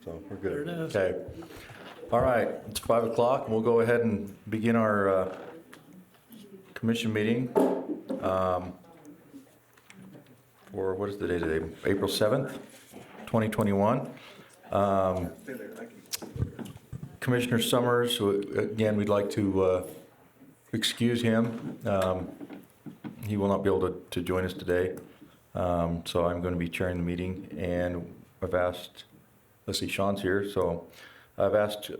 so we're good. There it is. Okay. All right, it's 5 o'clock, and we'll go ahead and begin our commission meeting for, what is the date today? April 7th, 2021. Commissioner Summers, again, we'd like to excuse him. He will not be able to join us today. So I'm going to be chairing the meeting, and I've asked, let's see, Sean's here, so I've asked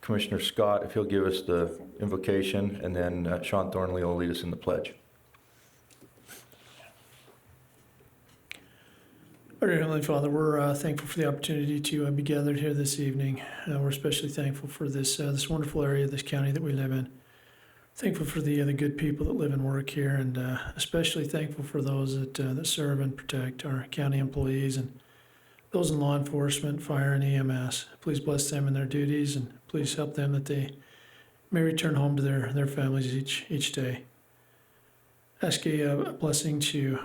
Commissioner Scott if he'll give us the invocation, and then Sean Thornley will lead us in the pledge. Our dear Heavenly Father, we're thankful for the opportunity to be gathered here this evening. We're especially thankful for this wonderful area of this county that we live in. Thankful for the good people that live and work here, and especially thankful for those that serve and protect our county employees and those in law enforcement, fire, and EMS. Please bless them in their duties, and please help them that they may return home to their families each day. Ask a blessing to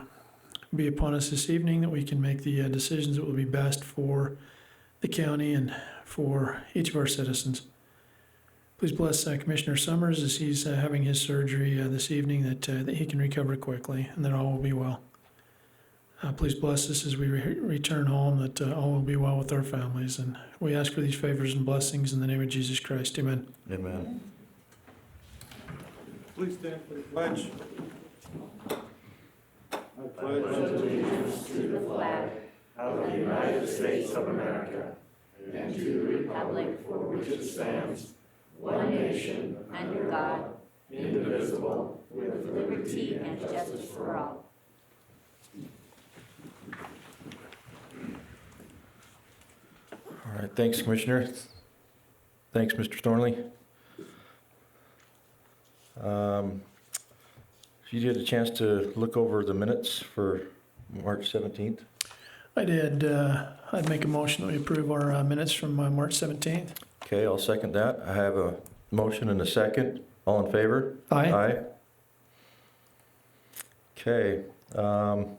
be upon us this evening, that we can make the decisions that will be best for the county and for each of our citizens. Please bless Commissioner Summers as he's having his surgery this evening, that he can recover quickly and that all will be well. Please bless us as we return home, that all will be well with our families. And we ask for these favors and blessings in the name of Jesus Christ. Amen. Amen. Please stand for the pledge. I pledge allegiance to the flag of the United States of America and to the republic for which it stands, one nation, under God, indivisible, with liberty and justice for all. All right, thanks, Commissioner. Thanks, Mr. Thornley. You did a chance to look over the minutes for March 17th? I did. I'd make a motion that we approve our minutes from March 17th. Okay, I'll second that. I have a motion and a second. All in favor? Aye. Aye. Okay. Don't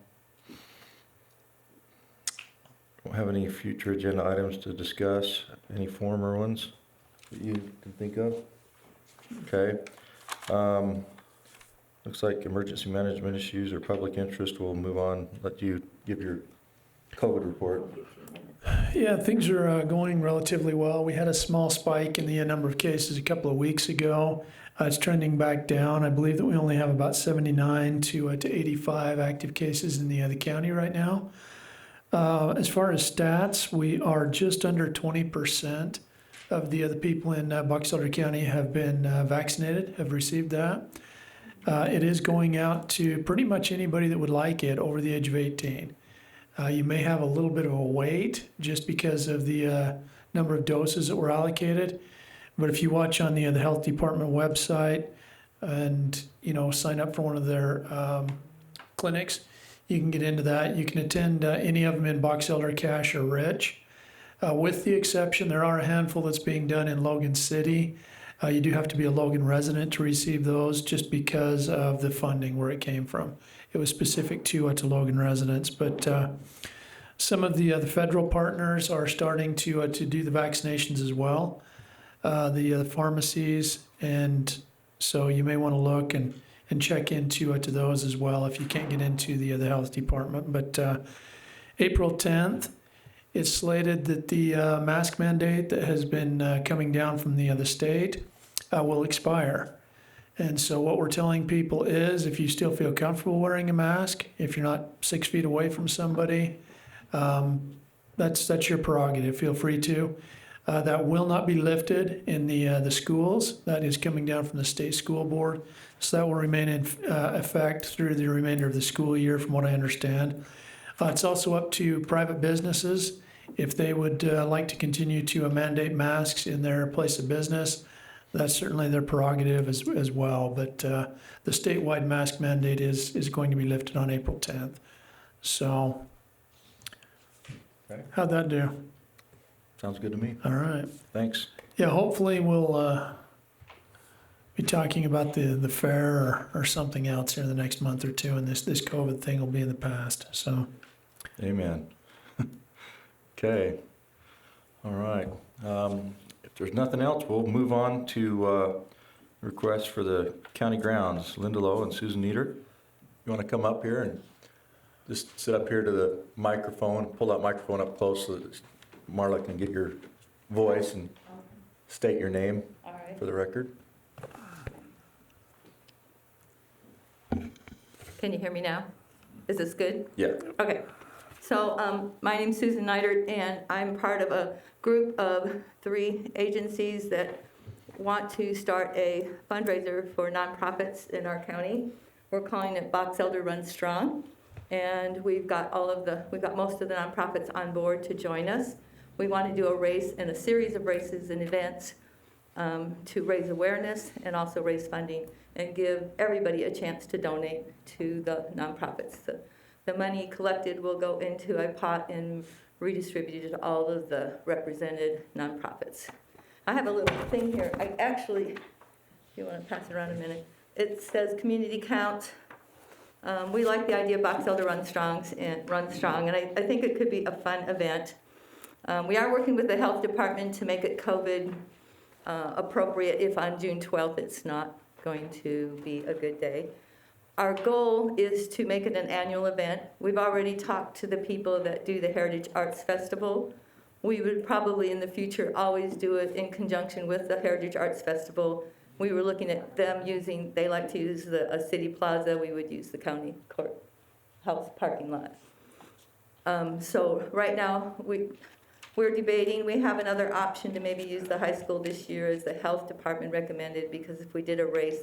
have any future agenda items to discuss. Any former ones that you can think of? Okay. Looks like emergency management issues or public interest. We'll move on. Let you give your COVID report. Yeah, things are going relatively well. We had a small spike in the number of cases a couple of weeks ago. It's trending back down. I believe that we only have about 79 to 85 active cases in the county right now. As far as stats, we are just under 20% of the other people in Box Elder County have been vaccinated, have received that. It is going out to pretty much anybody that would like it over the age of 18. You may have a little bit of a wait just because of the number of doses that were allocated. But if you watch on the health department website and, sign up for one of their clinics, you can get into that. You can attend any of them in Box Elder, Cache, or Rich. With the exception, there are a handful that's being done in Logan City. You do have to be a Logan resident to receive those just because of the funding, where it came from. It was specific to Logan residents, but some of the federal partners are starting to do the vaccinations as well, the pharmacies, and so you may want to look and check into to those as well if you can't get into the health department. But April 10th, it's slated that the mask mandate that has been coming down from the state will expire. And so what we're telling people is, if you still feel comfortable wearing a mask, if you're not 6 feet away from somebody, that's your prerogative. Feel free to. That will not be lifted in the schools. That is coming down from the state school board. So that will remain in effect through the remainder of the school year, from what I understand. It's also up to private businesses. If they would like to continue to mandate masks in their place of business, that's certainly their prerogative as well. But the statewide mask mandate is going to be lifted on April 10th. So, Okay. How'd that do? Sounds good to me. All right. Thanks. Yeah, hopefully we'll be talking about the fair or something else here in the next month or two, and this COVID thing will be in the past. So, Amen. Okay. All right. If there's nothing else, we'll move on to requests for the county grounds. Linda Lowe and Susan Nieder, you want to come up here and just sit up here to the microphone, pull that microphone up close so that Marla can get your voice and state your name All right. for the record. Can you hear me now? Is this good? Yeah. Okay. So my name's Susan Neidert, and I'm part of a group of 3 agencies that want to start a fundraiser for nonprofits in our county. We're calling it Box Elder Run Strong, and we've got most of the nonprofits on board to join us. We want to do a race and a series of races and events to raise awareness and also raise funding and give everybody a chance to donate to the nonprofits. The money collected will go into a pot and redistributed to all of the represented nonprofits. I have a little thing here. I actually, if you want to pass it around a minute, it says community count. We like the idea of Box Elder Run Strong, and I think it could be a fun event. We are working with the health department to make it COVID appropriate if on June 12th it's not going to be a good day. Our goal is to make it an annual event. We've already talked to the people that do the Heritage Arts Festival. We would probably in the future always do it in conjunction with the Heritage Arts Festival. We were looking at them they like to use a city plaza. We would use the county courthouse parking lot. So right now we're debating. We have another option to maybe use the high school this year as the health department recommended, because if we did a race,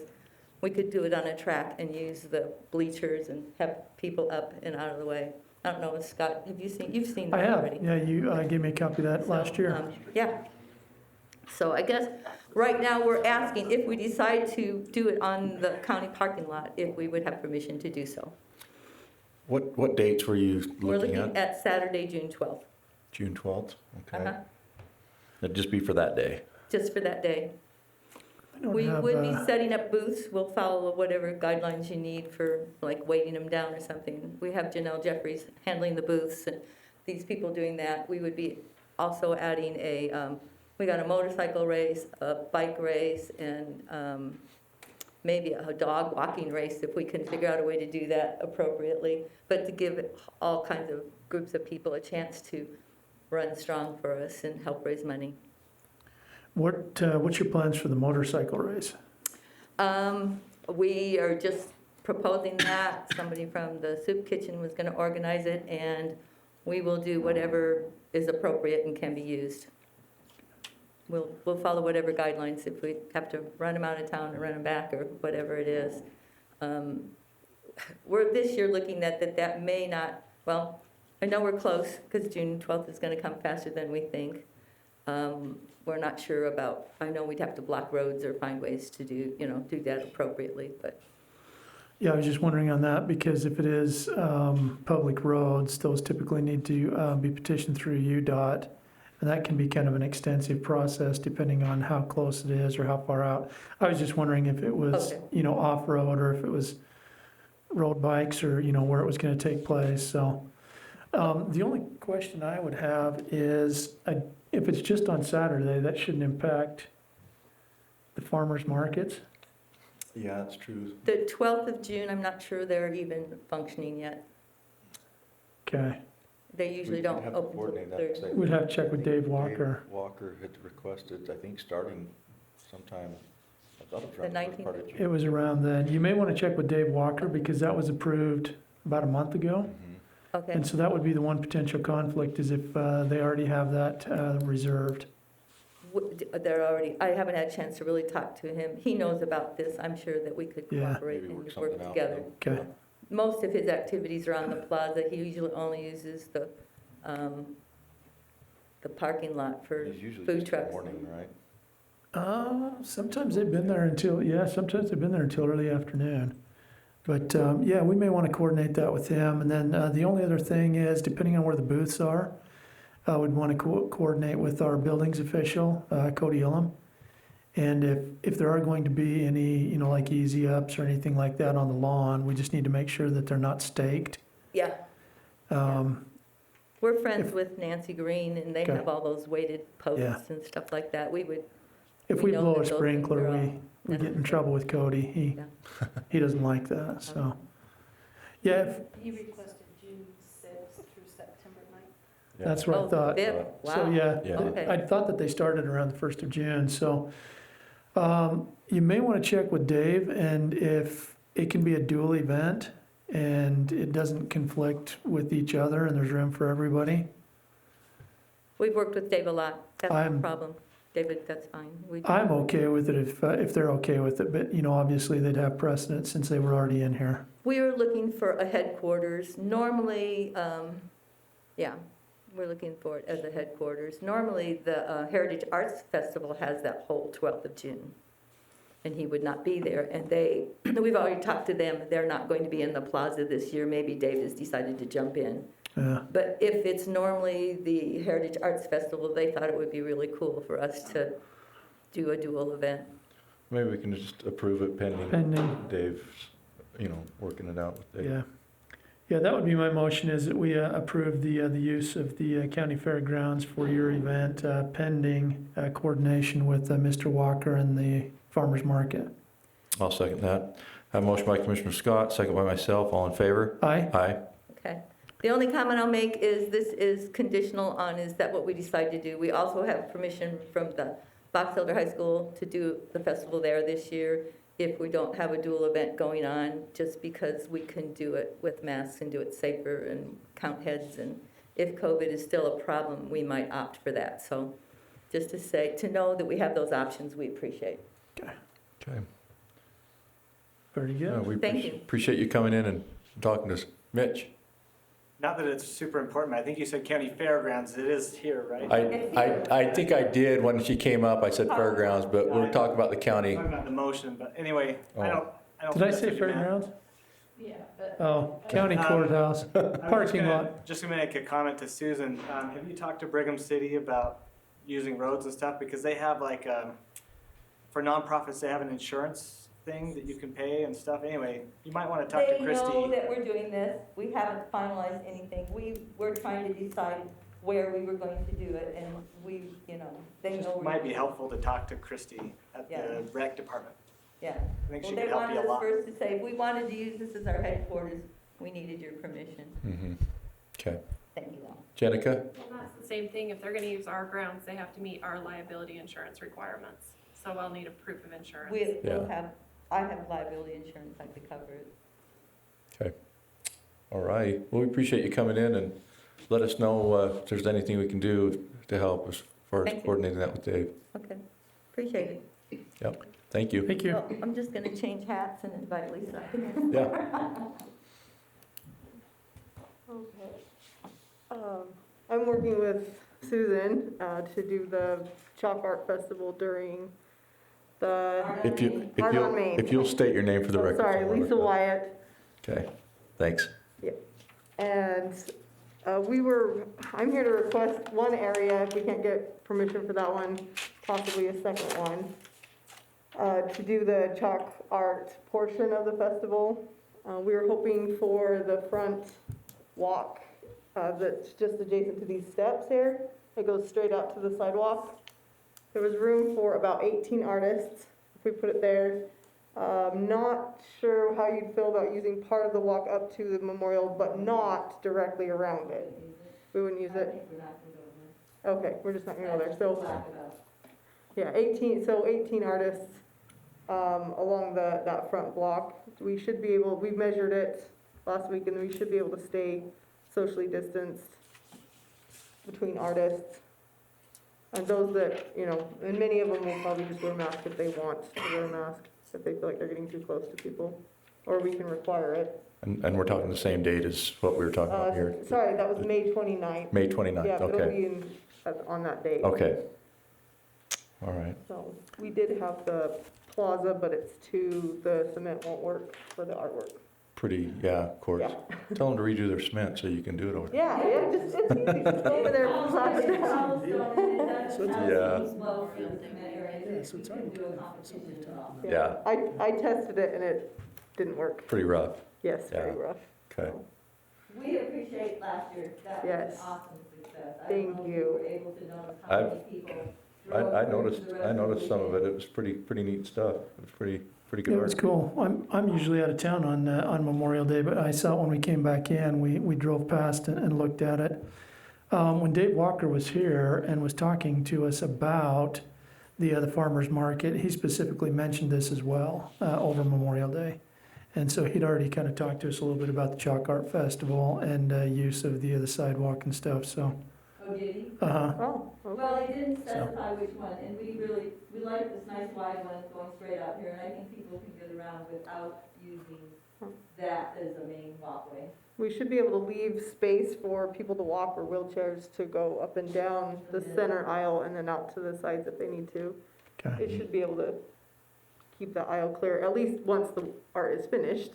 we could do it on a track and use the bleachers and have people up and out of the way. I don't know, Scott, you've seen I that have, already. yeah, you gave me a copy of that last year. Yeah. So I guess right now we're asking if we decide to do it on the county parking lot, if we would have permission to do so. What dates were you We're looking looking at? at Saturday, June 12th. June 12th? Okay. Uh-huh. That'd just be for that day. Just for that day. I don't We have, would be setting up booths. We'll follow whatever guidelines you need for, like, weighting them down or something. We have Janelle Jeffries handling the booths, and these people doing that. We would be also adding we got a motorcycle race, a bike race, and maybe a dog walking race if we can figure out a way to do that appropriately. But to give all kinds of groups of people a chance to run strong for us and help raise money. What's your plans for the motorcycle race? We are just proposing that. Somebody from the soup kitchen was going to organize it, and we will do whatever is appropriate and can be used. We'll follow whatever guidelines. If we have to run them out of town or run them back or whatever it is. We're this year looking at that may not, well, I know we're close because June 12th is going to come faster than we think. We're not sure about, I know we'd have to block roads or find ways to do that appropriately, but. Yeah, I was just wondering on that, because if it is public roads, those typically need to be petitioned through UDOT, and that can be kind of an extensive process depending on how close it is or how far out. I was just wondering if it was, Okay. Off-road, or if it was road bikes, or, where it was going to take place, so. The only question I would have is, if it's just on Saturday, that shouldn't impact the farmers markets? Yeah, that's true. The 12th of June, I'm not sure they're even functioning yet. Okay, They usually We'd don't have to open coordinate till that, Thursday. 'cause we'd have to check with Dave Walker. Dave Walker had requested, I think, starting sometime, I thought it was The around the first 19th? part of June. It was around then. You may want to check with Dave Walker, because that was approved about a month ago. Mhm. Okay, And so that would be the one potential conflict, is if they already have that reserved. I haven't had a chance to really talk to him. He knows about this. I'm sure that we could Yeah. cooperate Maybe and work work something out together. with them. Okay. Most of his activities are on the plaza. He usually only uses the parking lot for It's usually food just in the trucks. morning, right? Sometimes they've been there until early afternoon. But, yeah, we may want to coordinate that with him. And then the only other thing is, depending on where the booths are, we'd want to coordinate with our buildings official, Cody Illam. And if there are going to be any, like easy ups or anything like that on the lawn, we just need to make sure that they're not staked. Yeah, We're friends with Nancy Green, and they Okay. have all those weighted posts Yeah. and stuff like that. We would, If We we know blow that a those things sprinkler, are all we get in necessary. trouble with Cody. He, Yeah. he doesn't like that, so. Yeah, You requested June 6th through September 9th. Yeah. that's what I oh, the thought. 5th, So, wow. yeah, Yeah. Okay. I thought that they started around the 1st of June, so you may want to check with Dave, and if it can be a dual event and it doesn't conflict with each other and there's room for everybody. We've worked with Dave a lot. That's no I'm- problem. David, that's fine. We- I'm okay with it if they're okay with it, but, obviously they'd have precedent since they were already in here. We are looking for a headquarters. Normally, yeah, we're looking for it as a headquarters. Normally, the Heritage Arts Festival has that whole 12th of June, and he would not be there. And we've already talked to them. They're not going to be in the plaza this year. Maybe Dave has decided to jump in. Yeah, But if it's normally the Heritage Arts Festival, they thought it would be really cool for us to do a dual event. Maybe we can just approve it pending pending, Dave's, working it out with Dave. yeah. Yeah, that would be my motion, is that we approve the use of the county fairgrounds for your event pending coordination with Mr. Walker and the farmer's market. I'll second that. Have a motion by Commissioner Scott, second by myself. All in favor? Aye? Aye. Okay. The only comment I'll make is this is conditional on, is that what we decide to do? We also have permission from the Box Elder High School to do the festival there this year if we don't have a dual event going on, just because we can do it with masks and do it safer and count heads. And if COVID is still a problem, we might opt for that. So just to know that we have those options, we appreciate. Okay. Very Yeah, good. we Thank you. appreciate you coming in and talking to us. Mitch? Not that it's super important, but I think you said county fairgrounds. It is here, right? I think I did when she came up, I said fairgrounds, but we're talking about the county. I'm talking about the motion, but anyway, I Oh. don't. Did I think say that's what you meant. fairgrounds? Yeah, but Oh, county Um, courthouse, I was parking lot. Just gonna make a comment to Susan. Have you talked to Brigham City about using roads and stuff? Because they have like, for nonprofits, they have an insurance thing that you can pay and stuff. Anyway, you might wanna talk to They know Christie. that we're doing this. We haven't finalized anything. We're trying to decide where we were going to do it, and they know. Just might be helpful to talk to Christie at Yeah. the rec department. Yeah. I think Well, she they could help wanted you a us lot. first to say, if we wanted to use this as our headquarters, we needed your permission. Mm-hmm. Okay. Thank you, though. Jenica? well, that's the same thing. If they're gonna use our grounds, they have to meet our liability insurance requirements. So I'll need a proof of insurance. I have liability insurance, I could cover it. Okay. All right. Well, we appreciate you coming in, and let us know if there's anything we can do to help as far as Thank you. coordinating that with Dave. Okay, appreciate it. Thank you. Thank you. Well, I'm just gonna change hats and invite Lisa. Yeah. Okay. I'm working with Susan to do the Chalk Art Festival during the, Art on Main. If you'll state your name for the record. sorry, Lisa Wyatt. Okay, thanks. And I'm here to request one area, if we can't get permission for that one, possibly a second one, to do the chalk art portion of the festival. We were hoping for the front walk that's just adjacent to these steps here. It goes straight out to the sidewalk. There was room for about 18 artists, if we put it there. Not sure how you'd feel about using part of the walk up to the memorial, but not directly around it. We wouldn't use it? Okay, we're just not gonna go there. So, yeah, 18 artists along that front block. We should be able, we measured it last week, and we should be able to stay socially distanced between artists. And those that, and many of them will probably just wear masks if they want to wear a mask, if they feel like they're getting too close to people, or we can require it. And we're talking the same date as what we were talking about here. Sorry, that was May 29th. May 29th, Yeah, it'll okay. be on that date. Okay. All right. So, we did have the plaza, but the cement won't work for the artwork. Pretty, yeah, of course. Yeah. Tell them to redo their cement so you can do it over there. Yeah, it's easy, just go over there, plaza down. Yeah, I tested it and it didn't work. pretty rough. Yes, very Yeah. rough. Okay. We appreciate last year. That was Yes. an awesome success. Thank I don't know if you. you were able to notice how I've- many people I drove noticed, the rest I noticed the some of weekend. it. It was pretty neat stuff. It was pretty good It was art. cool. I'm usually out of town on Memorial Day, but I saw it when we came back in. We drove past and looked at it. When Dave Walker was here and was talking to us about the farmer's market, he specifically mentioned this as well over Memorial Day. And so he'd already kind of talked to us a little bit about the Chalk Art Festival and use of the sidewalk and stuff, so. Oh, did he? Oh, okay. Well, they didn't specify which one, and we like this nice wide one going straight out here, and I think people can get around without using that as a main walkway. We should be able to leave space for people to walk or wheelchairs to go up and down the center aisle and then out to the sides if they need to. Okay. It should be able to keep the aisle clear, at least once the art is finished.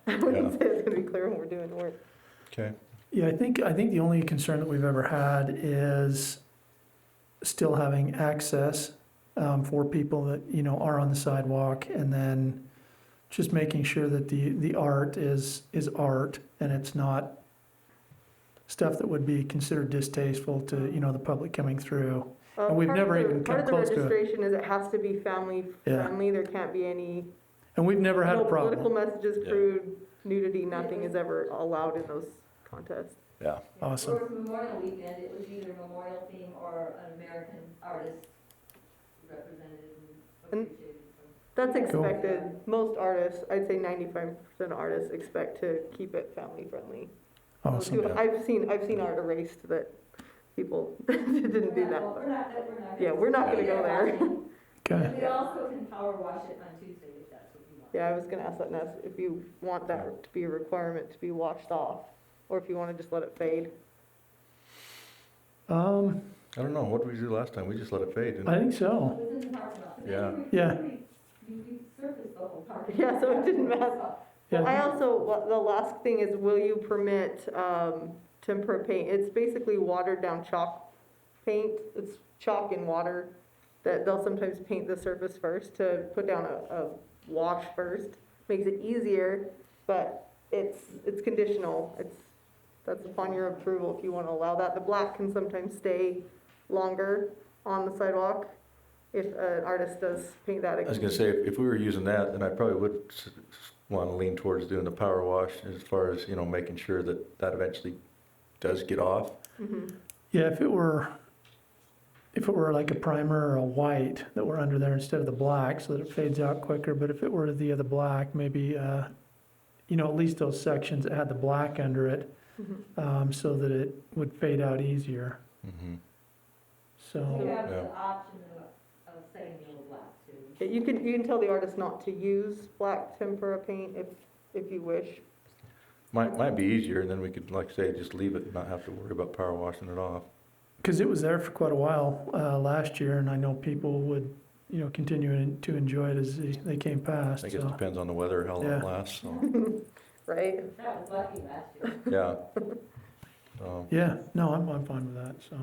I wouldn't say it's gonna be clear when we're doing the work. Okay. Yeah, I think the only concern that we've ever had is still having access for people that, are on the sidewalk, and then just making sure that the art is art and it's not stuff that would be considered distasteful to, the public coming through. And we've Part never of the- even come close Part of to the it. registration is it has to be family Yeah. friendly, there can't be any, And we've never had no a problem. political messages, Yeah. crude, nudity, nothing is ever allowed in those contests. Yeah. Awesome. For Memorial Weekend, it was either Memorial theme or an American artist represented and And- appreciated. That's Cool. expected, most artists, I'd say 95% of artists expect to keep it family friendly. Awesome. I've seen art erased that people didn't do that. We're not. Yeah, we're not gonna go there. Okay. We also can power wash it on Tuesday if that's what you want. Yeah, I was gonna ask that, Ness, if you want that to be a requirement to be washed off, or if you wanna just let it fade. I don't know. What did we do last time? We just let it fade. Didn't I we? think so. It was in the parking lot. Yeah. Yeah. We surfaced the whole parking. Yeah, so it didn't matter. Yeah. I also, the last thing is, will you permit, tempera paint? It's basically watered down chalk paint. It's chalk and water that they'll sometimes paint the surface first to put down a wash first. Makes it easier, but it's conditional. That's upon your approval if you want to allow that. The black can sometimes stay longer on the sidewalk if an artist does paint that. I was gonna say, if we were using that, then I probably would want to lean towards doing the power wash as far as, making sure that eventually does get off. Mhm. Yeah, if it were like a primer or a white that were under there instead of the black, so that it fades out quicker, but if it were the other black, maybe, at least those sections that had the black under it, Mhm. so that it would fade out easier, Mm-hmm. We so, have Yeah. the option of saying no black too. Yeah, you can tell the artist not to use black tempera paint if you wish. Might be easier, and then we could, like I say, just leave it and not have to worry about power washing it off. because it was there for quite a while, last year, and I know people would, continue to enjoy it as they came past, I guess it so. depends on the weather, how long it Yeah. lasts, so, Right? That was lucky last year. yeah. So, Yeah, no, I'm fine with that, so.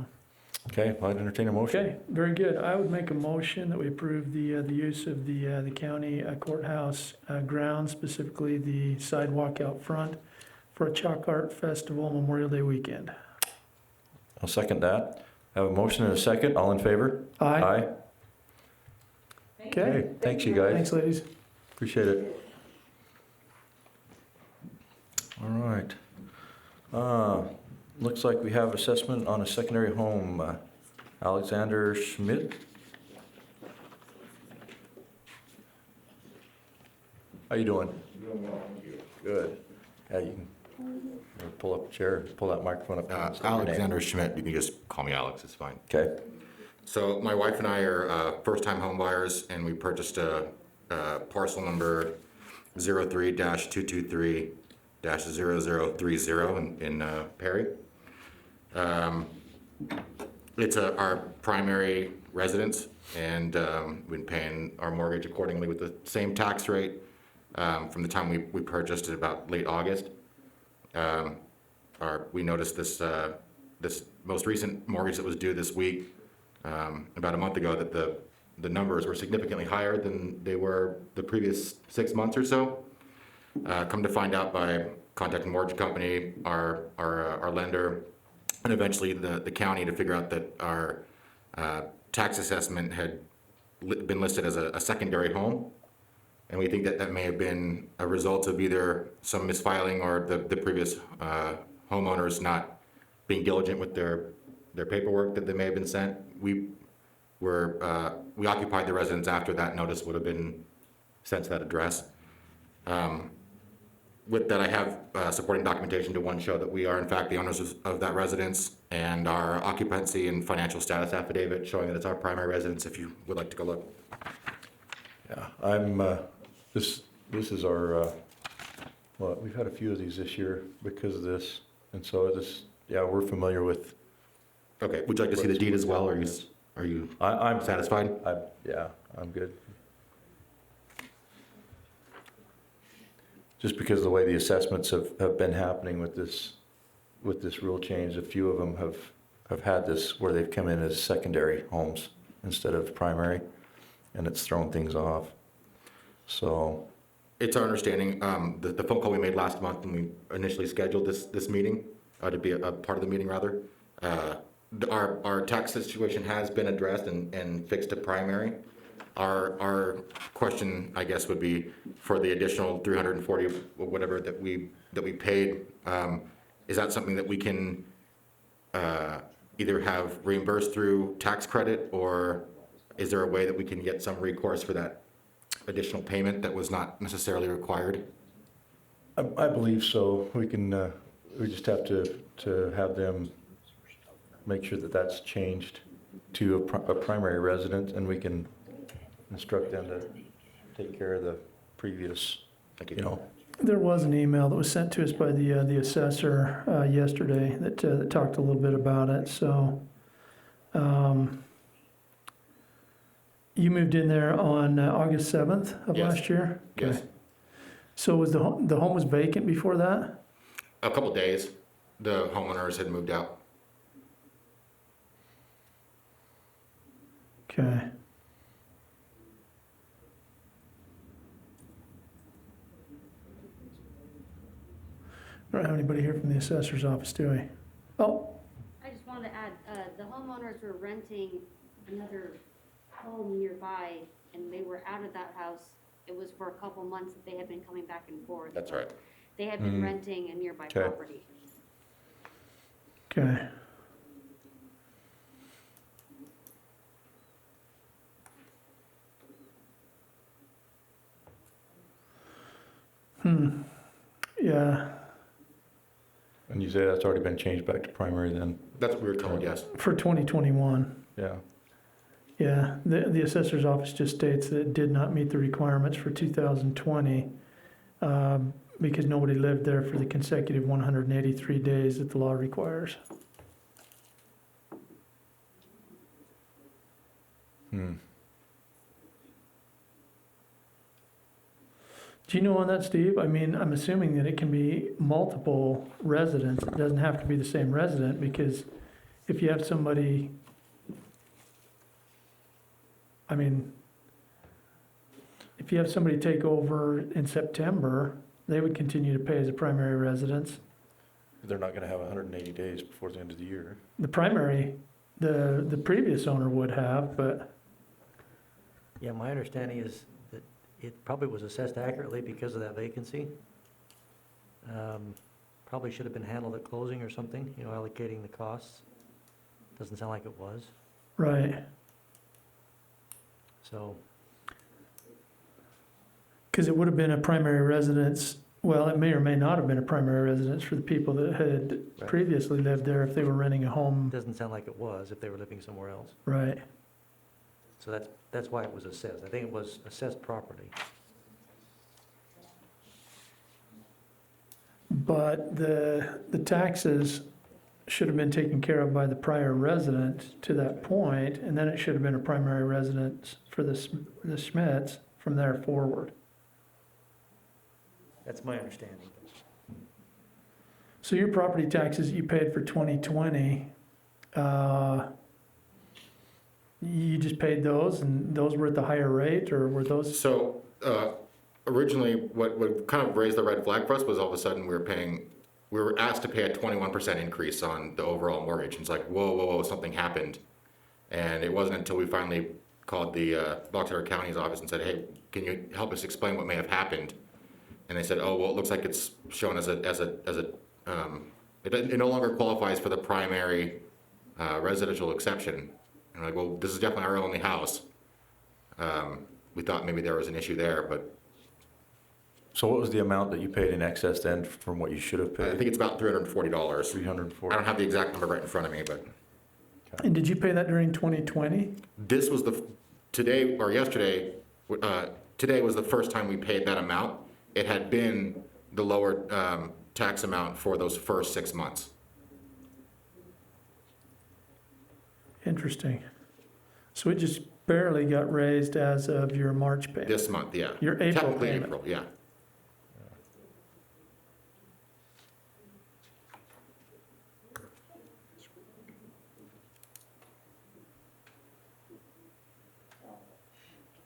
okay, I'd entertain a motion. Okay, very good. I would make a motion that we approve the use of the county courthouse grounds, specifically the sidewalk out front, for a Chalk Art Festival Memorial Day weekend. I'll second that. I have a motion and a second. All in favor? Aye. Okay, Okay, thanks you guys. thanks, ladies. Appreciate it. All right. Looks like we have assessment on a secondary home. Alexander Schmidt? How you doing? Doing well, thank you. Good. Yeah, you can pull up a chair, pull that microphone up. and state your name. Alexander Schmidt, you can just call me Alex, it's fine. Okay, So my wife and I are first-time home buyers, and we purchased a parcel number 03-223-0030 in Perry. It's our primary residence, and we've been paying our mortgage accordingly with the same tax rate from the time we purchased it about late August. We noticed this most recent mortgage that was due this week, about a month ago, that the numbers were significantly higher than they were the previous 6 months or so. Come to find out by contacted mortgage company, our lender, and eventually the county to figure out that our tax assessment had been listed as a secondary home. And we think that that may have been a result of either some misfiling or the previous homeowners not being diligent with their paperwork that they may have been sent. We occupied the residence after that notice would have been sent to that address. With that, I have supporting documentation to one show that we are in fact the owners of that residence, and our occupancy and financial status affidavit showing that it's our primary residence, if you would like to go look. Yeah, this is our, well, we've had a few of these this year because of this, and so we're familiar with. Okay, would you like to see the deed as well, or are you I'm satisfied? Yeah, I'm good. Just because of the way the assessments have been happening with this rule change, a few of them have had this where they've come in as secondary homes instead of primary, and it's thrown things off. So It's our understanding, the phone call we made last month when we initially scheduled this meeting, to be a part of the meeting rather, our tax situation has been addressed and fixed to primary. Our question, I guess, would be for the additional 340 or whatever that we paid. Is that something that we can either have reimbursed through tax credit, or is there a way that we can get some recourse for that additional payment that was not necessarily required? I believe so. We can, we just have to have them make sure that that's changed to a primary resident, and we can instruct them to take care of the previous, you know. There was an email that was sent to us by the assessor yesterday that talked a little bit about it, so. You moved in there on August 7th of Yes. last year? Yes. Okay. So was the home was vacant before that? A couple days, the homeowners had moved out. Okay. I don't have anybody here from the assessor's office, do we? Oh, I just wanted to add, the homeowners were renting another home nearby, and they were out of that house. It was for a couple months that they had been coming back and forth. That's right. They had been renting a nearby Okay. property. okay. Yeah, And you say that's already been changed back to primary then? That's what we were told, yes. for 2021. Yeah. Yeah, the assessor's office just states that it did not meet the requirements for 2020 because nobody lived there for the consecutive 183 days that the law requires. Do you know on that, Steve? I mean, I'm assuming that it can be multiple residents. It doesn't have to be the same resident, because if you have somebody, I mean, if you have somebody take over in September, they would continue to pay as a primary residence. They're not gonna have 180 days before the end of the year. The primary, the previous owner would have, but, Yeah, my understanding is that it probably was assessed accurately because of that vacancy. Probably should have been handled at closing or something, allocating the costs. Doesn't sound like it was, right. so, Because it would have been a primary residence, well, it may or may not have been a primary residence for the people that had Right. previously lived there if they were renting a home, doesn't sound like it was if they were living somewhere else. right? So that's why it was assessed. I think it was assessed properly. But the taxes should have been taken care of by the prior resident to that point, and then it should have been a primary residence for the Schmitz from there forward. That's my understanding. So your property taxes you paid for 2020, you just paid those, and those were at the higher rate, or were those? So, originally, what kind of raised the red flag for us was all of a sudden we were asked to pay a 21% increase on the overall mortgage. And it's like, whoa, something happened. And it wasn't until we finally called the Box Elder County's office and said, hey, can you help us explain what may have happened? And they said, oh, well, it looks like it's shown it no longer qualifies for the primary residential exception. And like, well, this is definitely our only house. We thought maybe there was an issue there, but So what was the amount that you paid in excess then from what you should have I paid? think it's about $340. 340. I don't have the exact number right in front of me, but And did you pay that during 2020? this was today was the first time we paid that amount. It had been the lower tax amount for those first 6 months. Interesting. So it just barely got raised as of your March payment? This month, yeah. Your April Technically payment. April, yeah.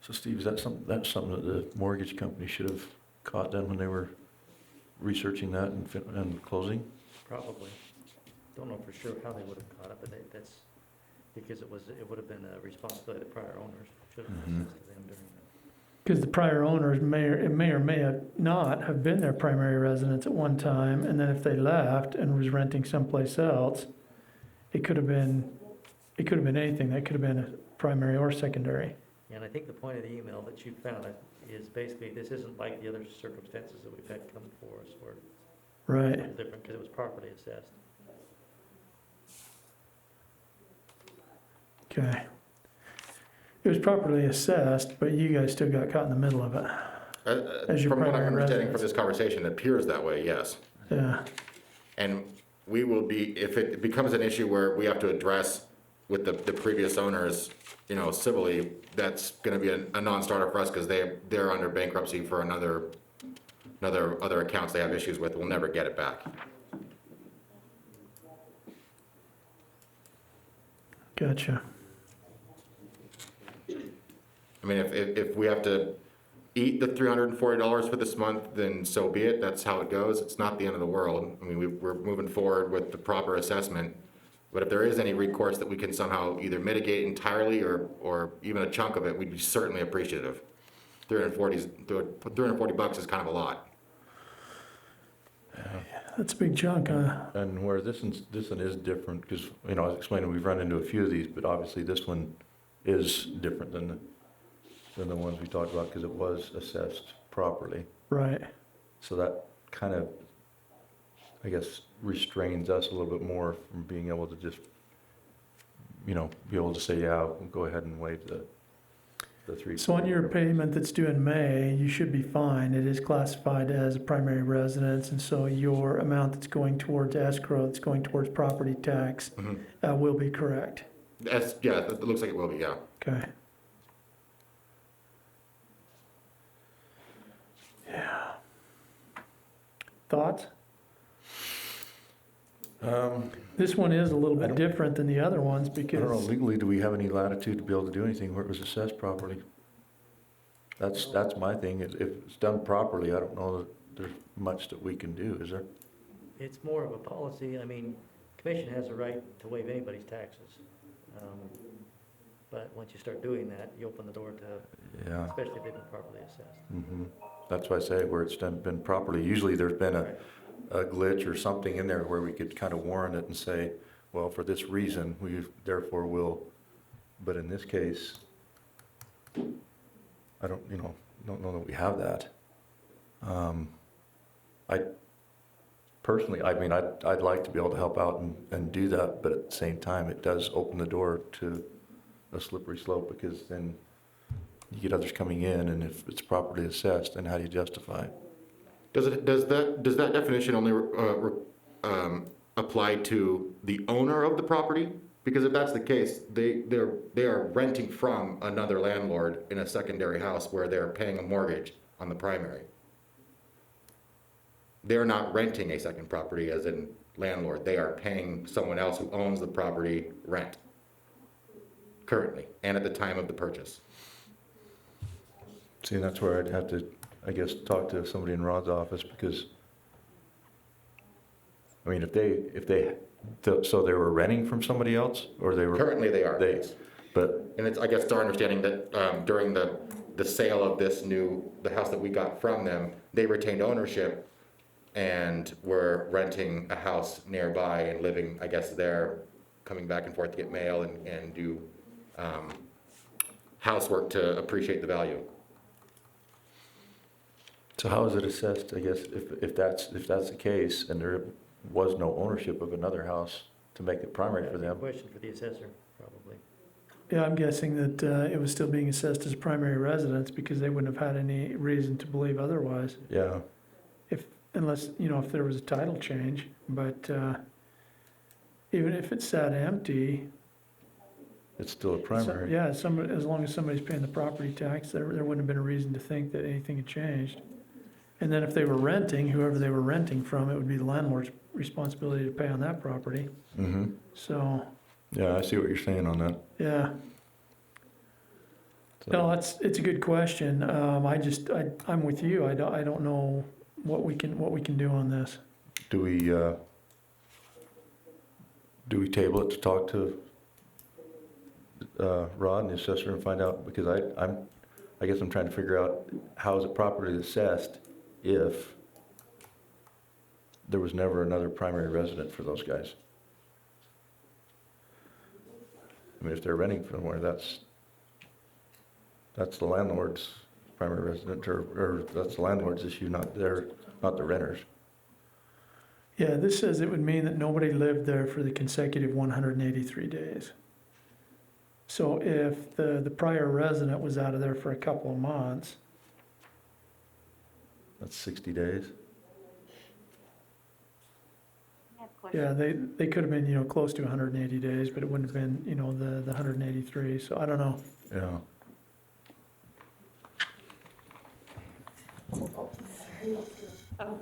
So Steve, is that that's something that the mortgage company should have caught then when they were researching that and closing? Probably. Don't know for sure how they would have caught it, but that's, because it would have been a responsibility of the prior owners. Should have Mhm. assisted them during that. Because the prior owners may or may have not have been their primary residence at one time, and then if they left and was renting someplace else, it could have been anything. That could have been a primary or secondary. And I think the point of the email that you found is basically, this isn't like the other circumstances that we've had come before us, where Right. it was different because it was properly assessed. Okay. It was properly assessed, but you guys still got caught in the middle of it. As your From what I'm primary understanding from residence. this conversation, it appears that way, yes. Yeah. And we will be, if it becomes an issue where we have to address with the previous owners, civilly, that's gonna be a non-starter for us, because they're under bankruptcy for other accounts they have issues with. We'll never get it back. Gotcha. I mean, if we have to eat the $340 for this month, then so be it. That's how it goes. It's not the end of the world. I mean, we're moving forward with the proper assessment. But if there is any recourse that we can somehow either mitigate entirely or even a chunk of it, we'd be certainly appreciative. $340 is kind of a lot. That's a big chunk, huh? And where this one is different, because, I was explaining, we've run into a few of these, but obviously this one is different than the ones we talked about, because it was assessed properly. Right. So that kind of, I guess, restrains us a little bit more from being able to just, be able to say, yeah, we'll go ahead and waive the three. So on your payment that's due in May, you should be fine. It is classified as a primary residence, and so your amount that's going towards escrow, that's going towards property tax, will be correct. Yeah, it looks like it will be, yeah. Okay. Yeah. Thoughts? This one is a little I bit don't- different than the other ones I don't know, because, legally, do we have any latitude to be able to do anything where it was assessed properly? That's my thing. If it's done properly, I don't know that there's much that we can do, is there? It's more of a policy. I mean, commission has a right to waive anybody's taxes. But once you start doing that, you open the door to, Yeah. especially if they've been properly assessed. Mhm. That's why I say where it's been properly. Usually there's been a glitch or something in there where we could kind of warrant it and say, well, for this reason, we therefore will. But in this case, I don't know that we have that. I personally, I'd like to be able to help out and do that, but at the same time, it does open the door to a slippery slope, because then you get others coming in, and if it's properly assessed, then how do you justify it? Does that definition only apply to the owner of the property? Because if that's the case, they are renting from another landlord in a secondary house where they're paying a mortgage on the primary. They're not renting a second property as in landlord. They are paying someone else who owns the property rent currently and at the time of the purchase. See, that's where I'd have to I guess, talk to somebody in Rod's office, because, I mean, if they, so they were renting from somebody else, or they were? Currently, they are. They, but, And it's, I guess, it's our understanding that during the sale of the house that we got from them, they retained ownership and were renting a house nearby and living, I guess, there, coming back and forth to get mail and do housework to appreciate the value. so how is it assessed, I guess, if that's the case, and there was no ownership of another house to make it primary for them? Question for the assessor, probably. Yeah, I'm guessing that it was still being assessed as primary residence because they wouldn't have had any reason to believe otherwise, Yeah, unless, if there was a title change. But even if it sat empty, it's still a primary. yeah, as long as somebody's paying the property tax, there wouldn't have been a reason to think that anything had changed. And then if they were renting, whoever they were renting from, it would be the landlord's responsibility to pay on that property. Mm-hmm. So, Yeah, I see what you're saying on that. yeah. So- No, it's a good question. I'm with you. I don't know what we can do on this. Do we table it to talk to Rod and the assessor and find out, because I guess I'm trying to figure out how is it properly assessed if there was never another primary resident for those guys? I mean, if they're renting from somewhere, that's the landlord's primary resident, or that's the landlord's issue, not the renters. Yeah, this says it would mean that nobody lived there for the consecutive 183 days. So if the prior resident was out of there for a couple of months, That's 60 days. yeah, they could have been, close to 180 days, but it wouldn't have been, the 183. So I don't know. Yeah.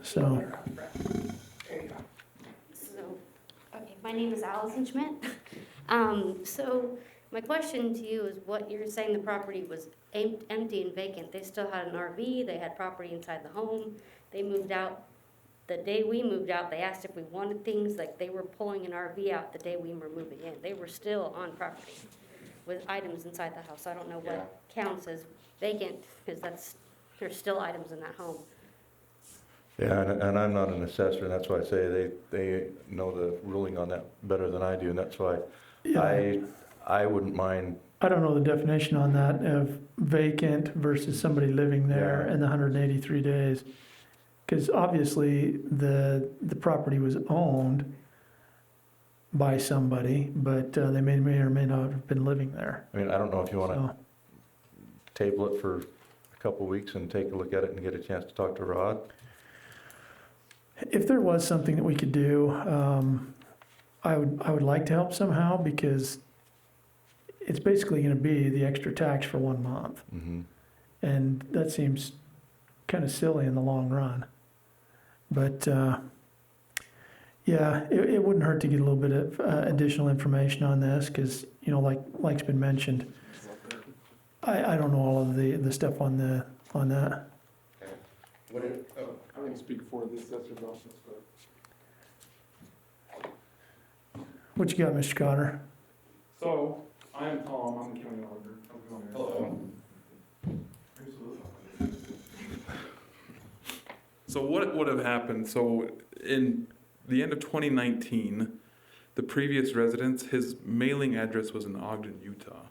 So, Okay, my name is Allison Schmidt. So my question to you is, what you're saying, the property was empty and vacant. They still had an RV, they had property inside the home. They moved out. The day we moved out, they asked if we wanted things, like they were pulling an RV out the day we were moving in. They were still on property with items inside the house. I don't know what counts as vacant, because there's still items in that home. Yeah, and I'm not an assessor, and that's why I say they know the ruling on that better than I do, and that's why yeah, I wouldn't mind. I don't know the definition on that of vacant versus somebody living there Yeah. in the 183 days. Because obviously the property was owned by somebody, but they may or may not have been living there. I mean, I don't know if you want to So, table it for a couple of weeks and take a look at it and get a chance to talk to Rod. if there was something that we could do, I would like to help somehow, because it's basically going to be the extra tax for 1 month. Mm-hmm. And that seems kind of silly in the long run. But, yeah, it wouldn't hurt to get a little bit of additional information on this, because, like's been mentioned, I don't know all of the stuff on that. I can speak for the assessor's office, but. What you got, Mr. Cotter? So, I am Tom, I'm the county auditor. Hello. So what would have happened, so in the end of 2019, the previous residence, his mailing address was in Ogden, Utah.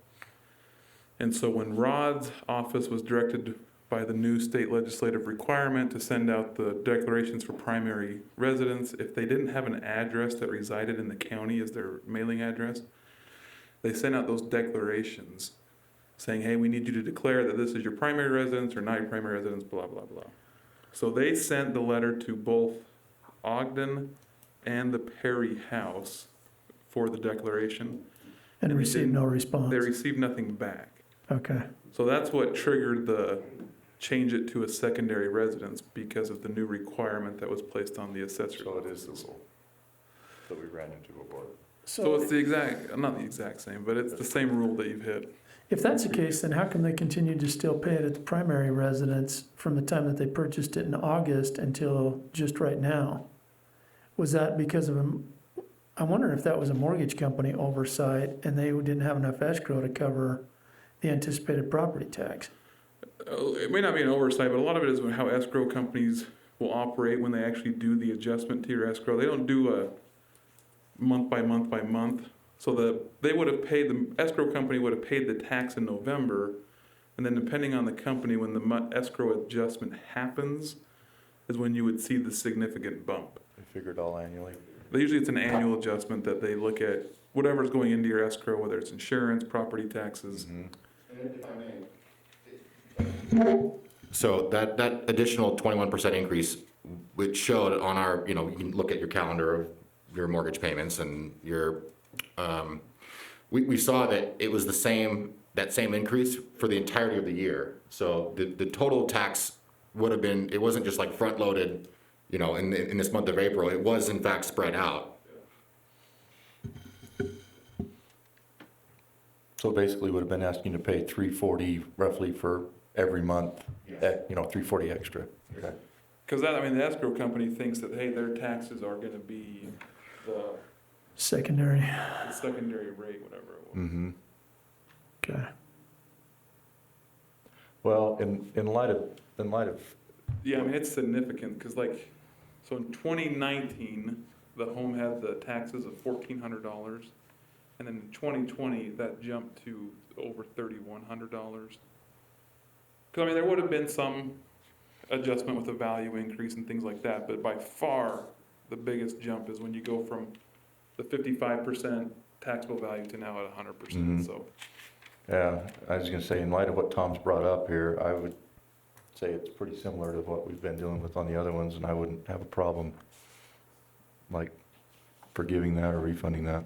And so when Rod's office was directed by the new state legislative requirement to send out the declarations for primary residence, if they didn't have an address that resided in the county as their mailing address, they sent out those declarations saying, hey, we need you to declare that this is your primary residence or not your primary residence, blah, blah, blah. So they sent the letter to both Ogden and the Perry house for the declaration. And And they received didn't- no response. They received nothing back. Okay. So that's what triggered the change it to a secondary residence, because of the new requirement that was placed on the assessor. So it is the rule that we ran into before. So it's the exact, not the exact same, but it's the same rule that you've hit. If that's the case, then how come they continued to still pay it at the primary residence from the time that they purchased it in August until just right now? Was that because of I wonder if that was a mortgage company oversight and they didn't have enough escrow to cover the anticipated property tax? It may not be an oversight, but a lot of it is how escrow companies will operate when they actually do the adjustment to your escrow. They don't do a month by month by month. So the escrow company would have paid the tax in November, and then depending on the company, when the escrow adjustment happens, is when you would see the significant bump. They figured all annually. Usually it's an annual adjustment that they look at whatever's going into your escrow, whether it's insurance, property taxes. So that additional 21% increase, which showed on our, you can look at your calendar of your mortgage payments and your, we saw that it was that same increase for the entirety of the year. So the total tax would have been, it wasn't just like front loaded, in this month of April. It was in fact spread out. So basically would have been asking to pay $340 roughly for every month, $340 extra. Okay. Because the escrow company thinks that, hey, their taxes are gonna be the Secondary. secondary rate, whatever it was. Mm-hmm. Okay. Well, in light of, Yeah, it's significant, because so in 2019, the home had the taxes of $1,400, and then in 2020, that jumped to over $3,100. Because there would have been some adjustment with the value increase and things like that, but by far, the biggest jump is when you go from the 55% taxable value to now at 100%, Mhm. so. yeah, I was gonna say, in light of what Tom's brought up here, I would say it's pretty similar to what we've been dealing with on the other ones, and I wouldn't have a problem forgiving that or refunding that.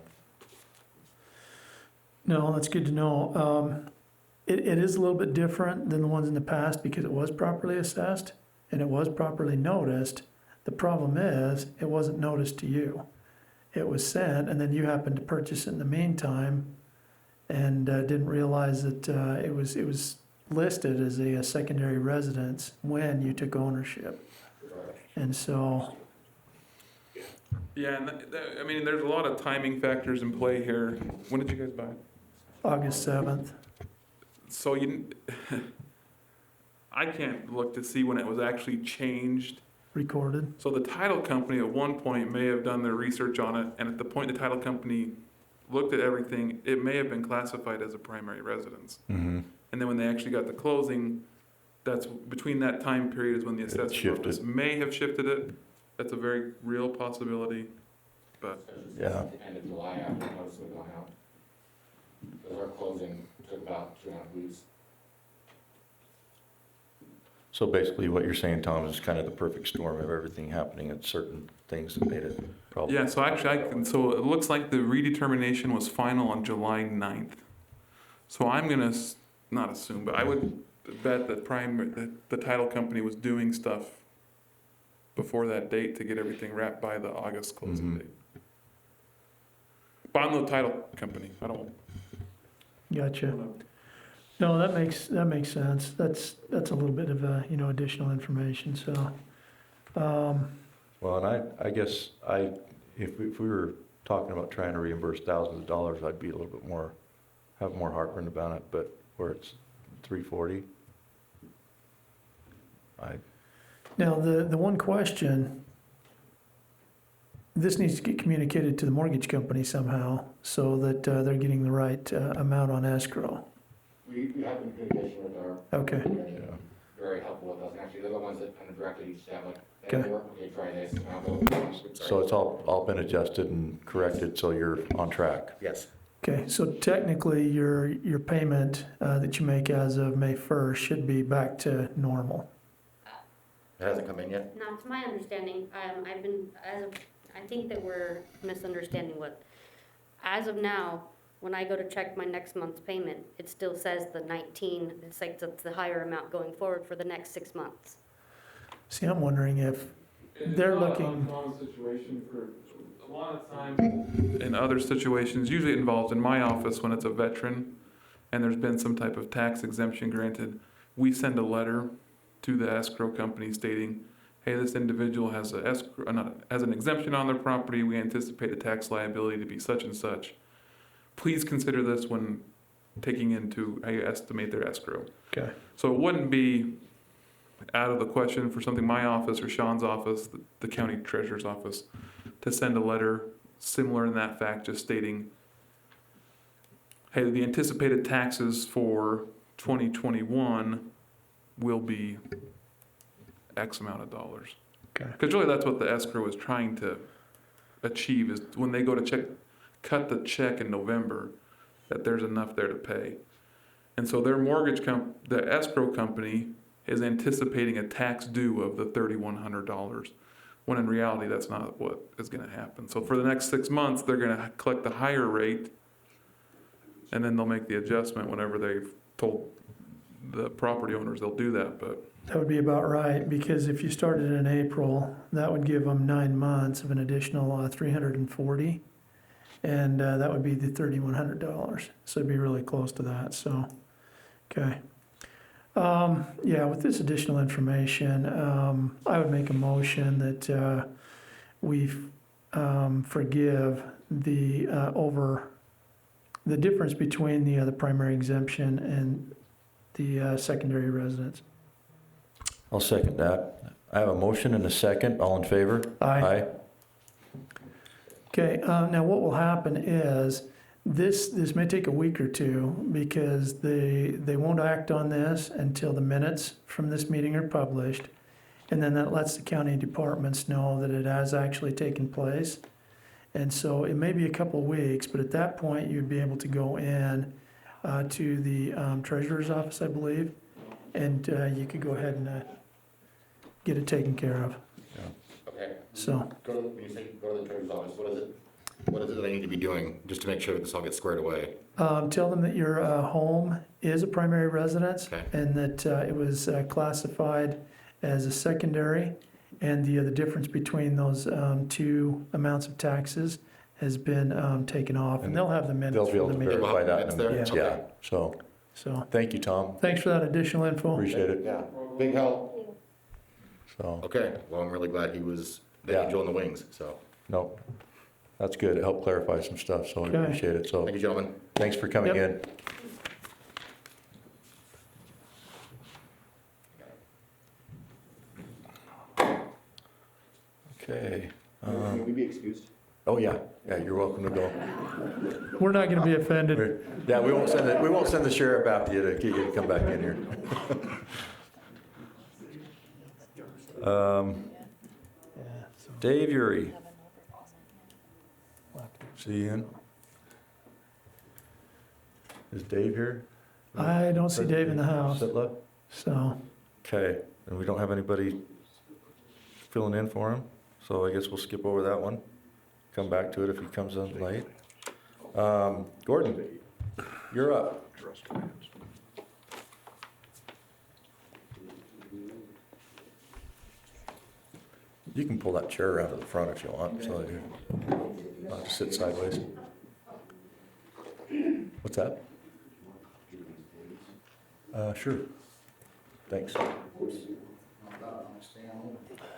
No, that's good to know. It is a little bit different than the ones in the past because it was properly assessed and it was properly noticed. The problem is, it wasn't noticed to you. It was sent, and then you happened to purchase it in the meantime and didn't realize that it was listed as a secondary residence when you took ownership. And so, Yeah, and there's a lot of timing factors in play here. When did you guys buy it? August 7th. So I can't look to see when it was actually changed. Recorded. So the title company at one point may have done their research on it, and at the point the title company looked at everything, it may have been classified as a primary residence. Mm-hmm. And then when they actually got the closing, that's between that time period is when the assessment shifted. office may have shifted it. That's a very real possibility, but. Yeah. End of July after the notice had gone out. Because our closing took about 2.5 weeks. So basically what you're saying, Tom, is kind of the perfect storm of everything happening and certain things that made it probably. Yeah, so actually, so it looks like the redetermination was final on July 9th. So I'm gonna, not assume, but I would bet that the title company was doing stuff before that date to get everything wrapped by the August closing Mhm. date. But I'm no title company, I don't. Gotcha. No, that makes sense. That's a little bit of additional information. So, Well, and I guess if we were talking about trying to reimburse thousands of dollars, I'd be a little bit have more heartburn about it, but where it's $340, now the one question, this needs to get communicated to the mortgage company somehow so that they're getting the right amount on escrow. We have been in communication with our. Okay. Yeah. Very helpful with us. Actually, they're the ones that kind of directed each step, like, Okay. okay, try this. Now go. So it's all been adjusted and corrected, so you're on track. Yes. Okay, so technically your payment that you make as of May 1st should be back to normal. It hasn't come in yet? Not to my understanding, I think that we're misunderstanding as of now, when I go to check my next month's payment, it still says the 19, it's like the higher amount going forward for the next 6 months. See, I'm wondering if they're looking. Situation for a lot of times. In other situations, usually it involves in my office when it's a veteran, and there's been some type of tax exemption granted, we send a letter to the escrow company stating, hey, this individual has has an exemption on their property, we anticipate the tax liability to be such and such. Please consider this when taking into how you estimate their escrow. Okay. So it wouldn't be out of the question for something my office or Sean's office, the county treasurer's office, to send a letter similar in that fact, just stating, hey, the anticipated taxes for 2021 will be X amount of dollars. Okay. Because really that's what the escrow is trying to achieve, is when they go to cut the check in November, that there's enough there to pay. And so their the escrow company is anticipating a tax due of the $3,100, when in reality, that's not what is gonna happen. So for the next 6 months, they're gonna collect the higher rate, and then they'll make the adjustment whenever they've told the property owners they'll do that, but. That would be about right, because if you started in April, that would give them 9 months of an additional 340, and that would be the $3,100. So it'd be really close to that. So, okay. Yeah, with this additional information, I would make a motion that we forgive the difference between the primary exemption and the secondary residence. I'll second that. I have a motion and a second. All in favor? Aye. Okay, now what will happen is, this may take a week or two, because they won't act on this until the minutes from this meeting are published. And then that lets the county departments know that it has actually taken place. And so it may be a couple of weeks, but at that point, you'd be able to go in to the treasurer's office, I believe, and you could go ahead and get it taken care of. Okay. So, When you say go to the treasurer's office, what is it that I need to be doing just to make sure that this all gets squared away? tell them that your home is a primary residence, Okay. and that it was classified as a secondary, and the difference between those two amounts of taxes has been taken off, and they'll have the minutes They'll be from able the to meeting. verify that. Minutes there? Yeah. Okay. Yeah, so, So, thank you, Tom. thanks for that additional info. Appreciate it. Yeah, big help. So, Okay, well, I'm really glad he was the Yeah. angel in the wings, so, no, that's good. It helped clarify some stuff, so I Okay. appreciate it. So, thank you, gentlemen. thanks for coming in. Yep. Okay. Can we be excused? Oh, yeah, you're welcome to go. We're not gonna be offended. Yeah, we won't send the sheriff after you to get you to come back in here. Dave Uri. See you in. Is Dave here? I don't see Dave in the house, Sitla? so, Okay, and we don't have anybody filling in for him, so I guess we'll skip over that one. Come back to it if he comes in late. Gordon, you're up. You can pull that chair around to the front if you want, so you don't have to sit sideways. What's that? Sure. Thanks.